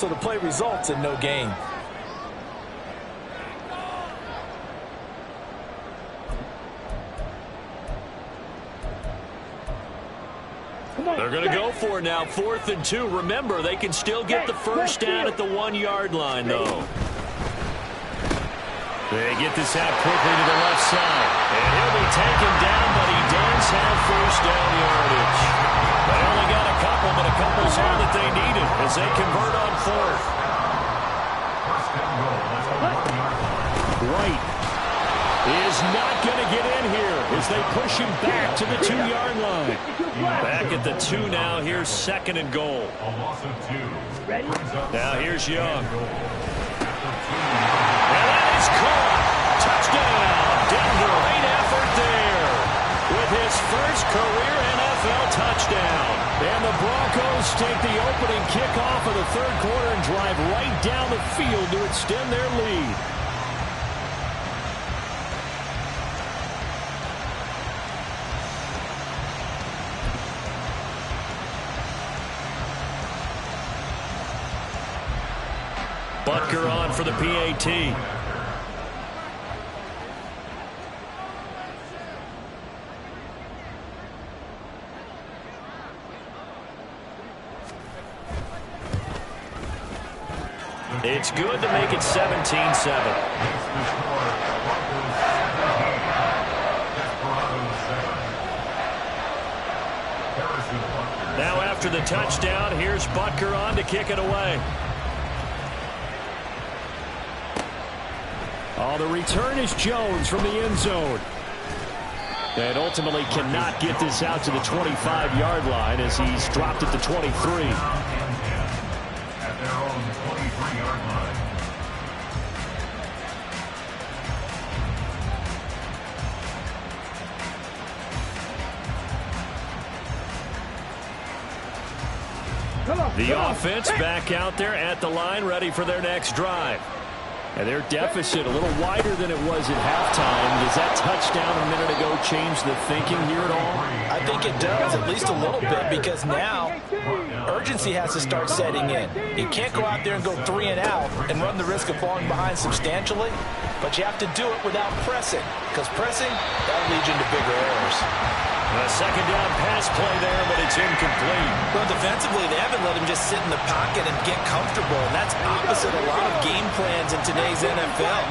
So the play results in no gain. They're going to go for it now, 4th and 2. Remember, they can still get the first down at the 1-yard line, though. They get this out quickly to the left side. And he'll be taken down, but he does have first down yardage. They only got a couple, but a couple's all that they needed as they convert on 4th. White is not going to get in here as they push him back to the 2-yard line. Back at the 2 now. Here's 2nd and goal. Now here's Young. And that is caught. Touchdown, Denver. Great effort there with his first career NFL touchdown. And the Broncos take the opening kickoff of the 3rd quarter and drive right down the field to extend their lead. Butker on for the PAT. It's good to make it 17-7. Now after the touchdown, here's Butker on to kick it away. Oh, the return is Jones from the end zone. And ultimately cannot get this out to the 25-yard line as he's dropped at the 23. At their own 23-yard line. The offense back out there at the line, ready for their next drive. And their deficit a little wider than it was at halftime. Does that touchdown a minute ago change the thinking here at all? I think it does, at least a little bit, because now urgency has to start setting in. You can't go out there and go 3 and out and run the risk of falling behind substantially, but you have to do it without pressing, because pressing, that'll lead you into bigger errors. A 2nd down pass play there, but it's incomplete. Well, defensively, they haven't let him just sit in the pocket and get comfortable, and that's opposite a lot of game plans in today's NFL.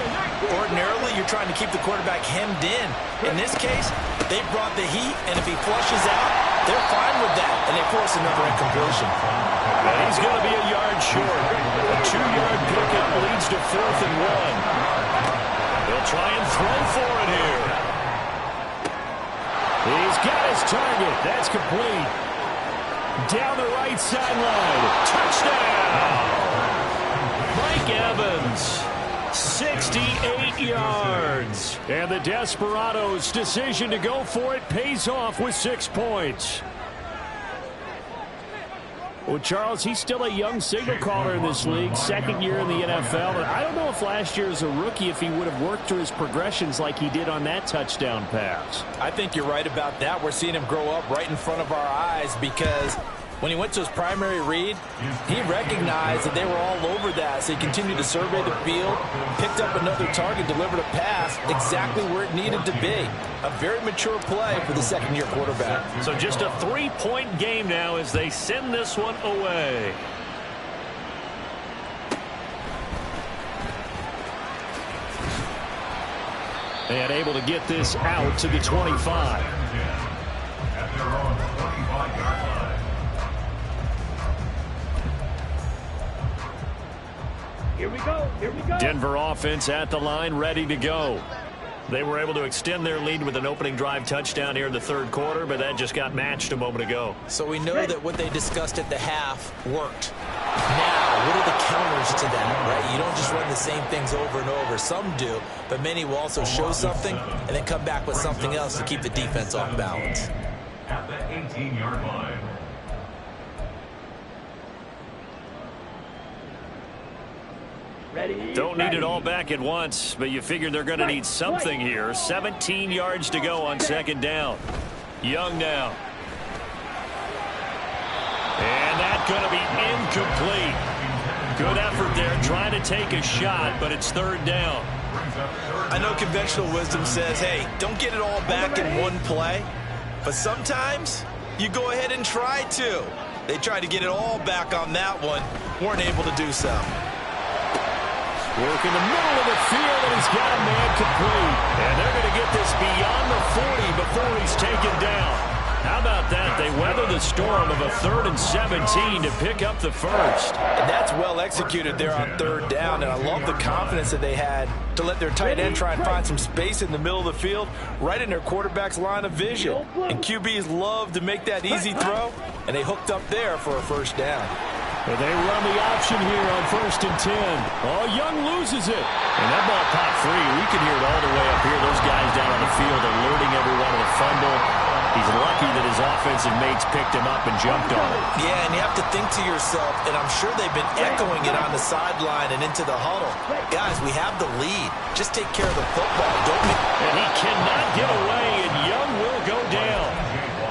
Ordinarily, you're trying to keep the quarterback hemmed in. In this case, they brought the heat, and if he flushes out, they're fine with that, and they force another incompletion. And he's going to be a yard short. A 2-yard pickup leads to 4th and 1. They'll try and throw for it here. He's got his target. That's complete. Down the right sideline. Touchdown! Mike Evans, 68 yards. And the Desperados' decision to go for it pays off with 6 points. Well, Charles, he's still a young signal caller in this league, 2nd year in the NFL. And I don't know if last year as a rookie, if he would have worked through his progressions like he did on that touchdown pass. I think you're right about that. We're seeing him grow up right in front of our eyes because when he went to his primary read, he recognized that they were all over that. So he continued to survey the field, picked up another target, delivered a pass exactly where it needed to be. A very mature play for the 2nd-year quarterback. So just a 3-point game now as they send this one away. And able to get this out to the 25. At their own 35-yard line. Here we go. Here we go. Denver offense at the line, ready to go. They were able to extend their lead with an opening drive touchdown here in the 3rd quarter, but that just got matched a moment ago. So we know that what they discussed at the half worked. Now, what are the counters to that, right? You don't just run the same things over and over. Some do, but many will also show something and then come back with something else to keep the defense off balance. At the 18-yard line. Don't need it all back at once, but you figure they're going to need something here. 17 yards to go on 2nd down. Young now. And that's going to be incomplete. Good effort there, trying to take a shot, but it's third down. I know conventional wisdom says, hey, don't get it all back in one play. But sometimes you go ahead and try to. They tried to get it all back on that one. Weren't able to do so. Work in the middle of the field, and he's got a man complete. And they're going to get this beyond the 40 before he's taken down. How about that? They weather the storm of a 3rd and 17 to pick up the first. And that's well executed there on third down. And I love the confidence that they had to let their tight end try and find some space in the middle of the field, right in their quarterback's line of vision. And QBs love to make that easy throw, and they hooked up there for a first down. But they run the option here on 1st and 10. Oh, Young loses it. And that ball popped free. We can hear it all the way up here. Those guys down on the field alerting everyone of the fumble. He's lucky that his offensive mates picked him up and jumped on him. Yeah, and you have to think to yourself, and I'm sure they've been echoing it on the sideline and into the huddle. Guys, we have the lead. Just take care of the football. Don't make... And he cannot get away, and Young will go down.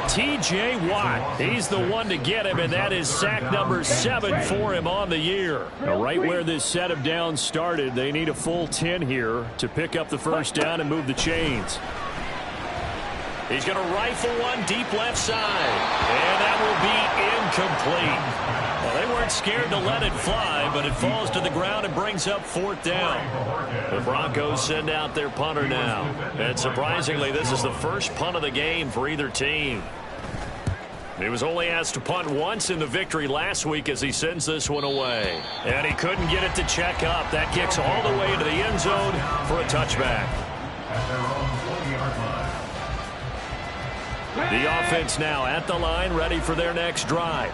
T.J. Watt, he's the one to get him, and that is sack number 7 for him on the year. Now, right where this set of downs started, they need a full 10 here to pick up the first down and move the chains. He's going to rifle one deep left side, and that will be incomplete. Well, they weren't scared to let it fly, but it falls to the ground and brings up 4th down. The Broncos send out their punter now. And surprisingly, this is the first punt of the game for either team. He was only asked to punt once in the victory last week as he sends this one away. And he couldn't get it to check up. That kicks all the way into the end zone for a touchback. The offense now at the line, ready for their next drive.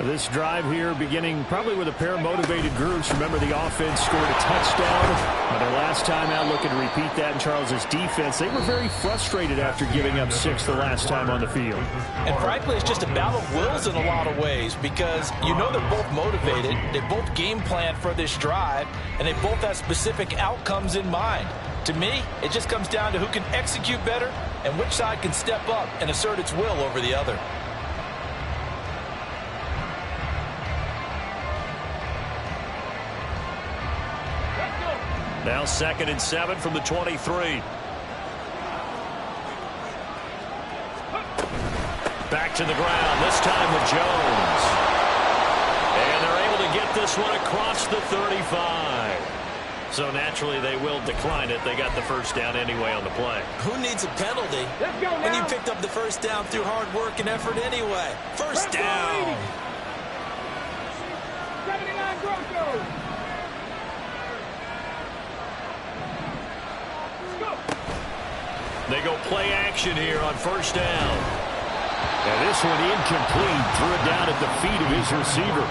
This drive here beginning probably with a pair of motivated groups. Remember, the offense scored a touchdown. Their last time out, looking to repeat that in Charles's defense. They were very frustrated after giving up 6 the last time on the field. And frankly, it's just a battle of wills in a lot of ways, because you know they're both motivated. They both game plan for this drive, and they both have specific outcomes in mind. To me, it just comes down to who can execute better and which side can step up and assert its will over the other. Now 2nd and 7 from the 23. Back to the ground, this time with Jones. And they're able to get this one across the 35. So naturally they will decline it. They got the first down anyway on the play. Who needs a penalty when you picked up the first down through hard work and effort anyway? First down. 79 Broncos. They go play action here on first down. And this one incomplete. Threw it down at the feet of his receiver.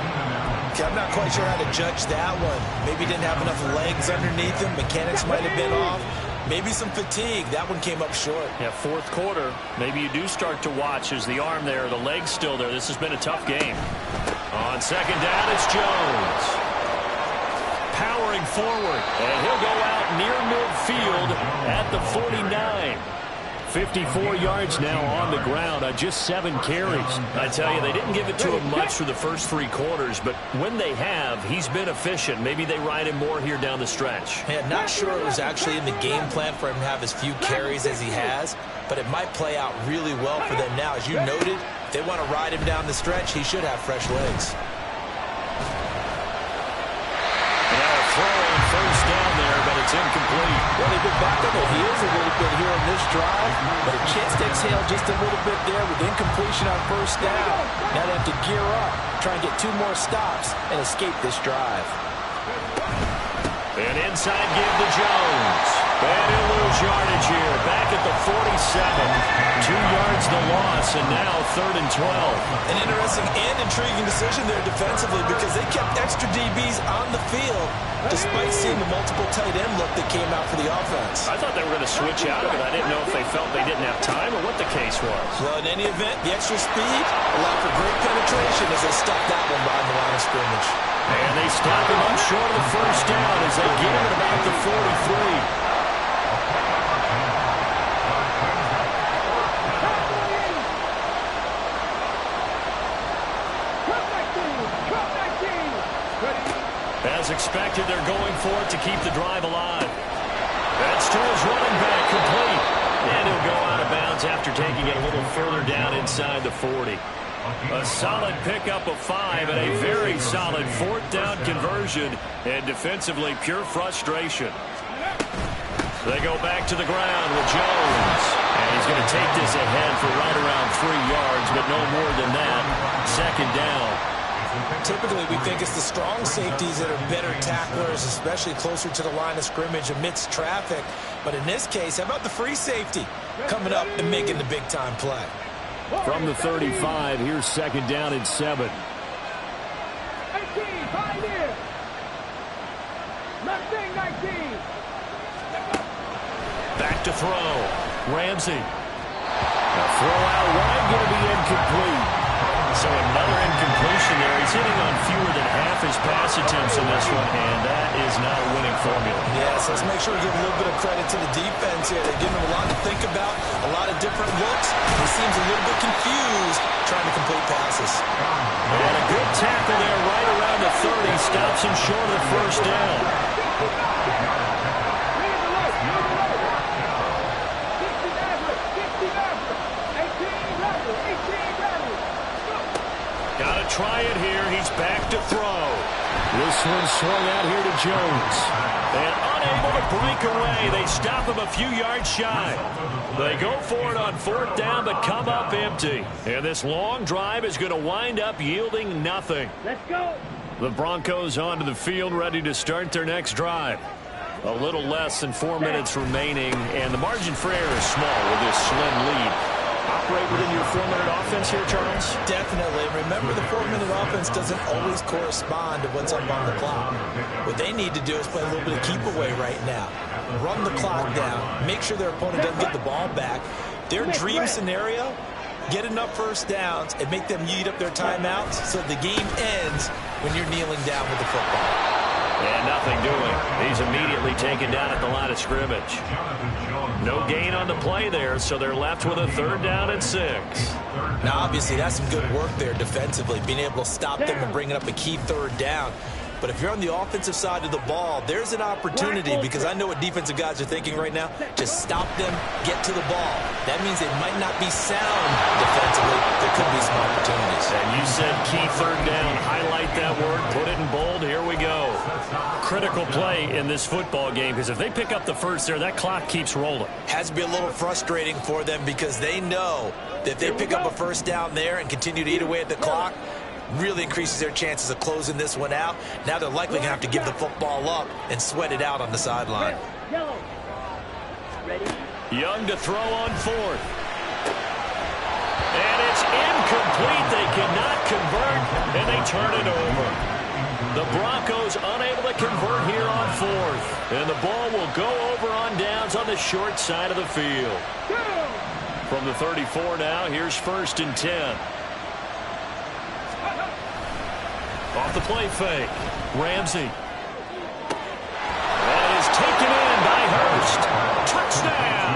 Okay, I'm not quite sure how to judge that one. Maybe didn't have enough legs underneath him. Mechanics might have been off. Maybe some fatigue. That one came up short. Yeah, 4th quarter. Maybe you do start to watch as the arm there, the leg's still there. This has been a tough game. On 2nd down, it's Jones. Powering forward, and he'll go out near midfield at the 49. 54 yards now on the ground on just 7 carries. I tell you, they didn't give it to him much for the first 3 quarters, but when they have, he's been efficient. Maybe they ride him more here down the stretch. Yeah, not sure it was actually in the game plan for him to have as few carries as he has, but it might play out really well for them now. As you noted, if they want to ride him down the stretch, he should have fresh legs. First down there, but it's incomplete. Well, they've been back on their heels a little bit here on this drive, but a chance to exhale just a little bit there with incompletion on first down. Now they have to gear up, try and get 2 more stops, and escape this drive. And inside give to Jones. And he'll lose yardage here. Back at the 47. 2 yards the loss, and now 3rd and 12. An interesting and intriguing decision there defensively, because they kept extra DBs on the field despite seeing the multiple tight end look that came out for the offense. I thought they were going to switch out of it. I didn't know if they felt they didn't have time or what the case was. Well, in any event, the extra speed allowed for great penetration as they stuck that one behind the line of scrimmage. And they stop him up short of the first down as they get him at about the 43. As expected, they're going for it to keep the drive alive. That's to his running back, complete. And he'll go out of bounds after taking it a little further down inside the 40. A solid pickup of 5 and a very solid 4th down conversion. And defensively, pure frustration. They go back to the ground with Jones. And he's going to take this ahead for right around 3 yards, but no more than that. 2nd down. Typically, we think it's the strong safeties that are better tacklers, especially closer to the line of scrimmage amidst traffic. But in this case, how about the free safety coming up and making the big-time play? From the 35, here's 2nd down and 7. 18, pioneer. Left wing, 19. Back to throw. Ramsey. A throw out wide, going to be incomplete. So another incompletion there. He's hitting on fewer than half his pass attempts in this one, and that is not a winning formula. Yes, let's make sure we give a little bit of credit to the defense here. They're giving him a lot to think about, a lot of different looks. He seems a little bit confused trying to complete passes. And a good tackle there right around the 30 stops him short of the 1st down. Got to try it here. He's back to throw. This one swung out here to Jones. And unable to break away. They stop him a few yards shy. They go for it on 4th down, but come up empty. And this long drive is going to wind up yielding nothing. Let's go. The Broncos onto the field, ready to start their next drive. A little less than 4 minutes remaining, and the margin for error is small with this slim lead. Operate within your 4-minute offense here, Charles? Definitely. Remember, the 4-minute offense doesn't always correspond to what's up on the clock. What they need to do is play a little bit of keep away right now. Run the clock down. Make sure their opponent doesn't get the ball back. Their dream scenario, get enough 1st downs and make them eat up their timeouts so the game ends when you're kneeling down with the football. And nothing doing. He's immediately taken down at the line of scrimmage. No gain on the play there, so they're left with a 3rd down and 6. Now, obviously, that's some good work there defensively, being able to stop them and bringing up a key 3rd down. But if you're on the offensive side of the ball, there's an opportunity, because I know what defensive guys are thinking right now. Just stop them, get to the ball. That means they might not be sound defensively. There could be some opportunities. And you said key 3rd down. Highlight that word. Put it in bold. Here we go. Critical play in this football game, because if they pick up the 1st there, that clock keeps rolling. Has to be a little frustrating for them, because they know that if they pick up a 1st down there and continue to eat away at the clock, really increases their chances of closing this one out. Now they're likely going to have to give the football up and sweat it out on the sideline. Young to throw on 4th. And it's incomplete. They cannot convert, and they turn it over. The Broncos unable to convert here on 4th. And the ball will go over on downs on the short side of the field. From the 34 now, here's 1st and 10. Off the play fake. Ramsey. That is taken in by Hurst. Touchdown!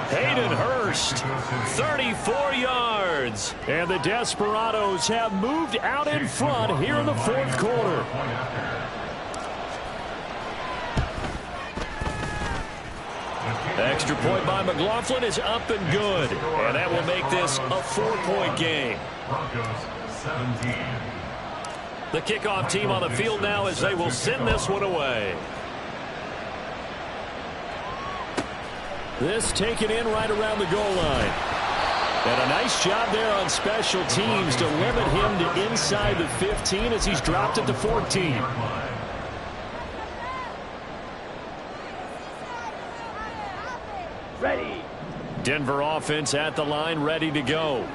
Hayden Hurst, 34 yards. And the Desperados have moved out in front here in the 4th quarter. Extra point by McLaughlin is up and good. And that will make this a 4-point game. The kickoff team on the field now as they will send this one away. This taken in right around the goal line. And a nice job there on special teams to limit him to inside the 15 as he's dropped at the 14. Ready. Denver offense at the line, ready to go.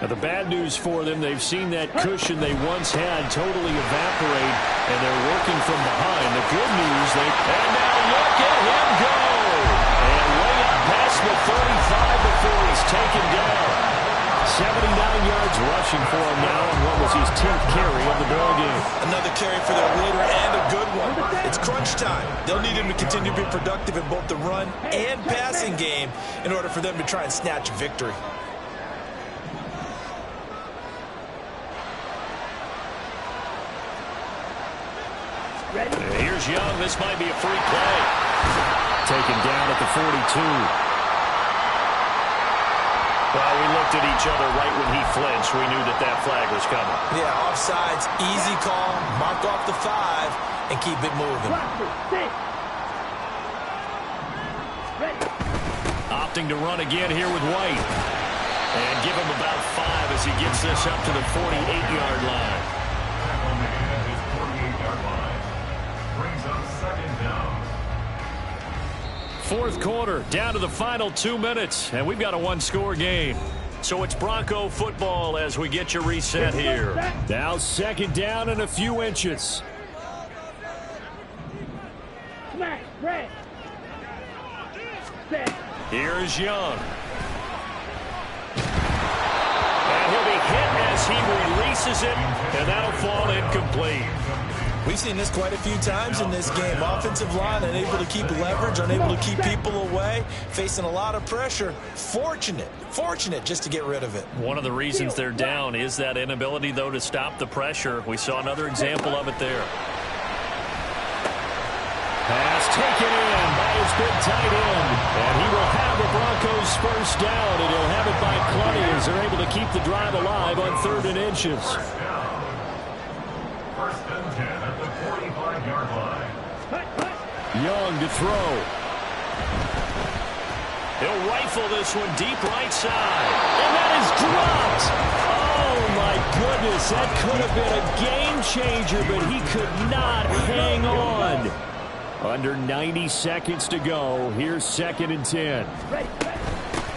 Now, the bad news for them, they've seen that cushion they once had totally evaporate, and they're working from behind. The good news, and now look at him go! And way up past the 35 before he's taken down. 79 yards rushing for him now on what was his 10th carry of the ball game. Another carry for their leader, and a good one. It's crunch time. They'll need him to continue to be productive in both the run and passing game in order for them to try and snatch a victory. Here's Young. This might be a free play. Taken down at the 42. Well, we looked at each other right when he flinched. We knew that that flag was coming. Yeah, offsides, easy call. Mark off the 5 and keep it moving. Opting to run again here with White. And give him about 5 as he gets this up to the 48-yard line. At his 48-yard line. Brings up second down. Fourth quarter, down to the final 2 minutes, and we've got a one-score game. So it's Bronco football as we get your reset here. Now second down and a few inches. Here's Young. And he'll be hit as he releases it, and that'll fall incomplete. We've seen this quite a few times in this game. Offensive line unable to keep leverage, unable to keep people away, facing a lot of pressure. Fortunate just to get rid of it. One of the reasons they're down is that inability, though, to stop the pressure. We saw another example of it there. Pass taken in by his big tight end. And he will have the Broncos first down, and he'll have it by plenty as they're able to keep the drive alive on 3rd and inches. First and 10 at the 45-yard line. Young to throw. He'll rifle this one deep right side. And that is dropped. Oh, my goodness. That could have been a game changer, but he could not hang on. Under 90 seconds to go. Here's 2nd and 10.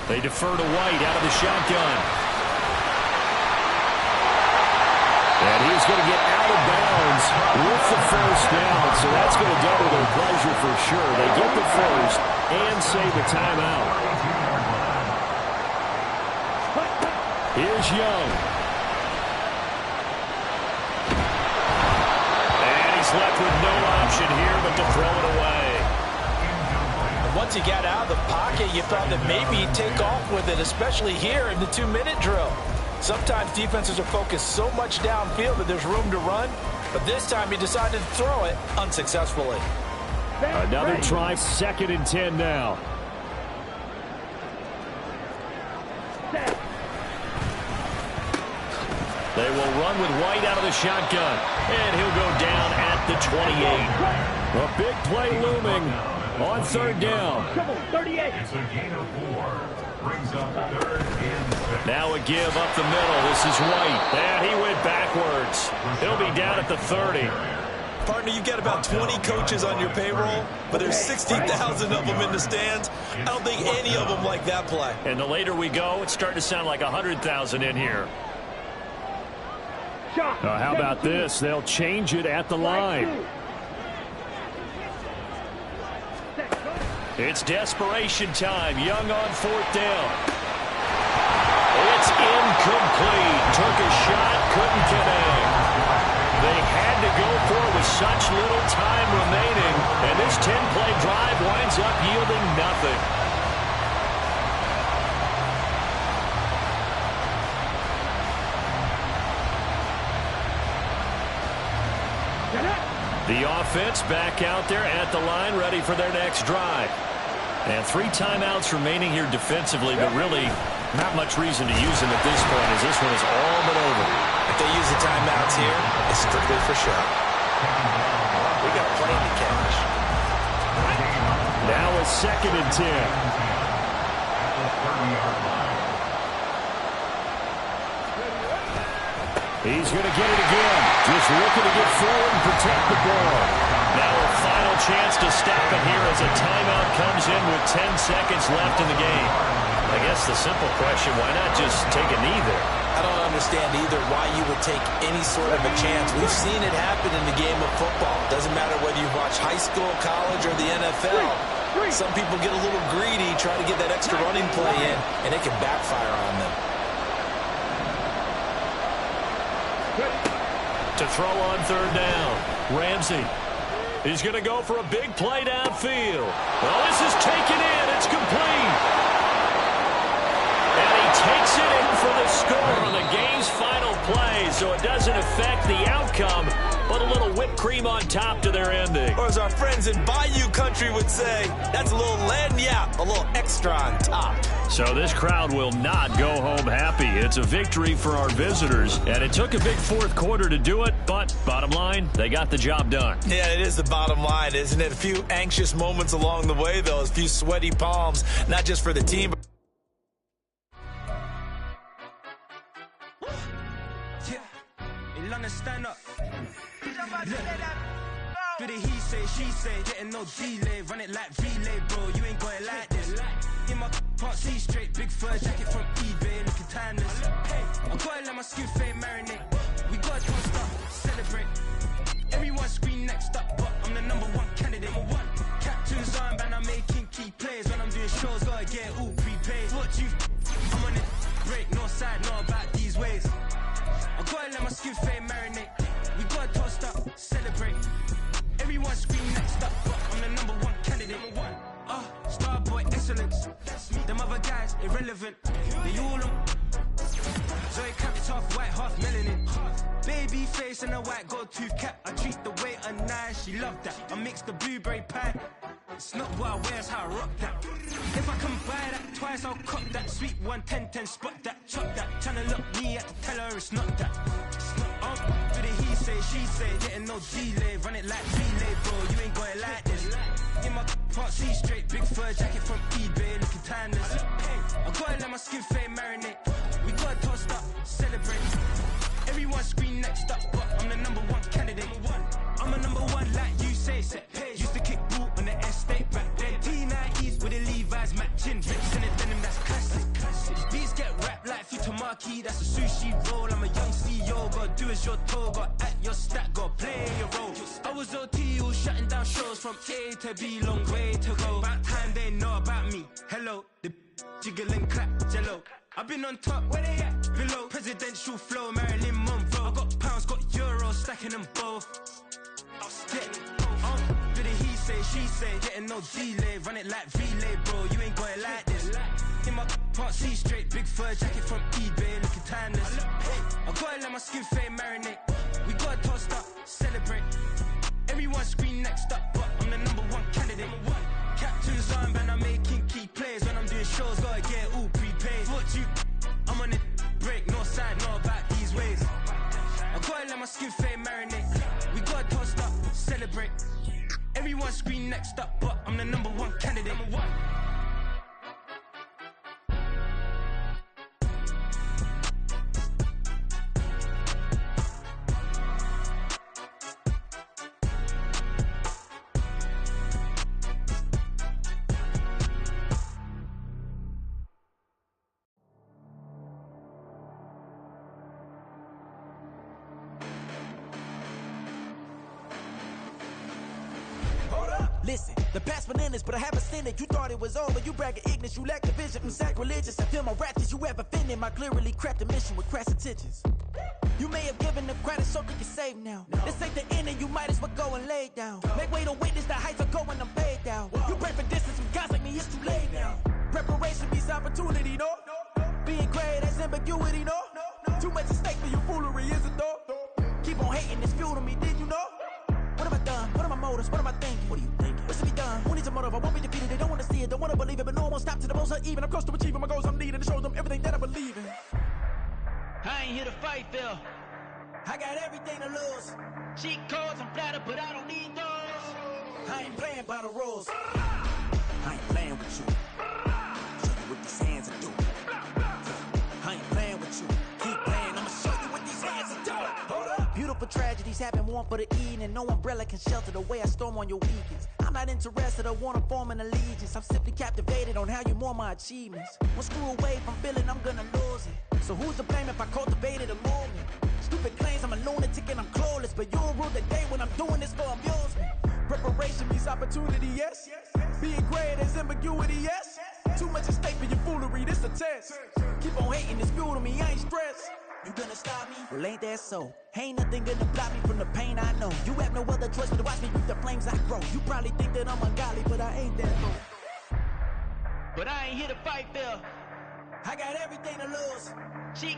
They defer to White out of the shotgun. And he's going to get out of bounds with the first down. So that's going to double their pleasure for sure. They get the first and save a timeout. Here's Young. And he's left with no option here but to throw it away. And once he got out of the pocket, you thought that maybe he'd take off with it, especially here in the 2-minute drill. Sometimes defenses are focused so much downfield that there's room to run, but this time he decided to throw it unsuccessfully. Another try, 2nd and 10 now. They will run with White out of the shotgun, and he'll go down at the 28. A big play looming on 3rd down. It's a gain of 4. Brings up 3rd and 6. Now a give up the middle. This is White. And he went backwards. He'll be down at the 30. Partner, you've got about 20 coaches on your payroll, but there's 60,000 of them in the stands. I don't think any of them like that play. And the later we go, it's starting to sound like 100,000 in here. How about this? They'll change it at the line. It's desperation time. Young on 4th down. It's incomplete. Took a shot, couldn't connect. They had to go for it with such little time remaining, and this 10-play drive winds up yielding nothing. The offense back out there at the line, ready for their next drive. And 3 timeouts remaining here defensively, but really not much reason to use them at this point as this one is all but over. If they use the timeouts here, it's strictly for show. We got a plane to catch. Now a 2nd and 10. He's going to get it again. Just looking to get forward and protect the ball. Now a final chance to stop it here as a timeout comes in with 10 seconds left in the game. I guess the simple question, why not just take a knee there? I don't understand either why you would take any sort of a chance. We've seen it happen in the game of football. Doesn't matter whether you watch high school, college, or the NFL. Some people get a little greedy, try to get that extra running play in, and it can backfire on them. To throw on 3rd down, Ramsey. He's going to go for a big play downfield. Well, this is taken in. It's complete. And he takes it in for the score on the game's final play, so it doesn't affect the outcome. but a little whipped cream on top to their ending. Or as our friends in Bayou Country would say, that's a little lagniappe, a little extra on top. So this crowd will not go home happy. It's a victory for our visitors, and it took a big fourth quarter to do it, but bottom line, they got the job done. Yeah, it is the bottom line, isn't it? A few anxious moments along the way, though, a few sweaty palms, not just for the team, but stand up. Do the he say, she say, getting no delay, run it like relay, bro. You ain't got it like this. In my can't see straight, big fur jacket from eBay, looking timeless. I gotta let my skin fade marinate. We gotta toast up, celebrate. Everyone scream next up, but I'm the #1 candidate. Captain's armband, I'm making key plays. When I'm doing shows, gotta get all prepaid. What you? I'm on it, break, no side, no about these ways. I gotta let my skin fade marinate. We gotta toast up, celebrate. Everyone scream next up, but I'm the #1 candidate. Starboy excellence. Them other guys irrelevant. They all on. Zoe capped off white, half melanin. Baby face and a white gold-tooth cap. I treat the waiter nice, she loved that. I mix the blueberry pie. It's not what I wear, it's how I rock that. If I can buy that twice, I'll cop that. Sweet 110, spot that, chop that. Tryna look me at to tell her it's not that. Do the he say, she say, getting no delay. Run it like relay, bro, you ain't got it like this. In my can't see straight, big fur jacket from eBay, looking timeless. I gotta let my skin fade marinate. We gotta toast up, celebrate. Everyone scream next up, but I'm the #1 candidate. I'm a #1 like you say, set page. Used to kick boot on the estate back then. T90s with the Levi's matching. Rips in the denim, that's classic. Beats get wrapped like Futamaki, that's a sushi roll. I'm a young CEO, gotta do as you're told. Gotta act your stat, gotta play your role. I was OT, all shutting down shows from A to B, long way to go. About time they know about me. Hello, the jiggle and clap, jello. I've been on top, where they at? Below, presidential flow, Marilyn Monroe. I got pounds, got euros, stacking them both. Do the he say, she say, getting no delay, run it like relay, bro. You ain't got it like this. In my can't see straight, big fur jacket from eBay, looking timeless. I gotta let my skin fade marinate. We gotta toast up, celebrate. Everyone scream next up, but I'm the #1 candidate. Captain's armband, I'm making key plays. When I'm doing shows, gotta get all prepaid. What you? I'm on it, break, no side, no about these ways. I gotta let my skin fade marinate. We gotta toast up, celebrate. Everyone scream next up, but I'm the #1 candidate. Listen, the past bananas, but I haven't seen it. You thought it was over, you bragging ignorance, you lack the vision from sacrilegious. I feel my ratchets, you have offended my clearly crafted mission with crass intentions. You may have given them credit so you can save now. This ain't the end and you might as well go and lay down. Make way to witness the heights are going, I'm paid down. You pray for distance from guys like me, it's too late now. Preparation beats opportunity, no? Being great has ambiguity, no? Too much at stake for your foolery, is it though? Keep on hating, it's fuel to me, did you know? What have I done? What are my motives? What am I thinking? What are you thinking? What's to be done? Who needs a motive? I won't be defeated. They don't want to see it, don't want to believe it, but no one won't stop to the most uneven. I'm close to achieving my goals. I'm needing to show them everything that I believe in. I ain't here to fight, Phil. I got everything to lose. Cheat codes, I'm flattered, but I don't need those. I ain't playing by the rules. I ain't playing with you. Show you what these hands are doing. I ain't playing with you. Keep playing, I'ma show you what these hands are doing. Hold up. Beautiful tragedies happen, one for the eating, and no umbrella can shelter the way I storm on your weekends. I'm not interested, I wanna form an allegiance. I'm simply captivated on how you more my achievements. One screw away from feeling I'm gonna lose it. So who's to blame if I cultivated a movement? Stupid claims I'm a lunatic and I'm clueless, but you'll rule the day when I'm doing this for amusement. Preparation means opportunity, yes. Being great is ambiguity, yes. Too much at stake for your foolery, this a test. Keep on hating, it's fuel to me, I ain't stressed. You gonna stop me? Well, ain't that so? Ain't nothing gonna block me from the pain I know. You have no other choice but to watch me reap the flames I grow. You probably think that I'm ungodly, but I ain't that low. But I ain't here to fight, Phil. I got everything to lose. Cheat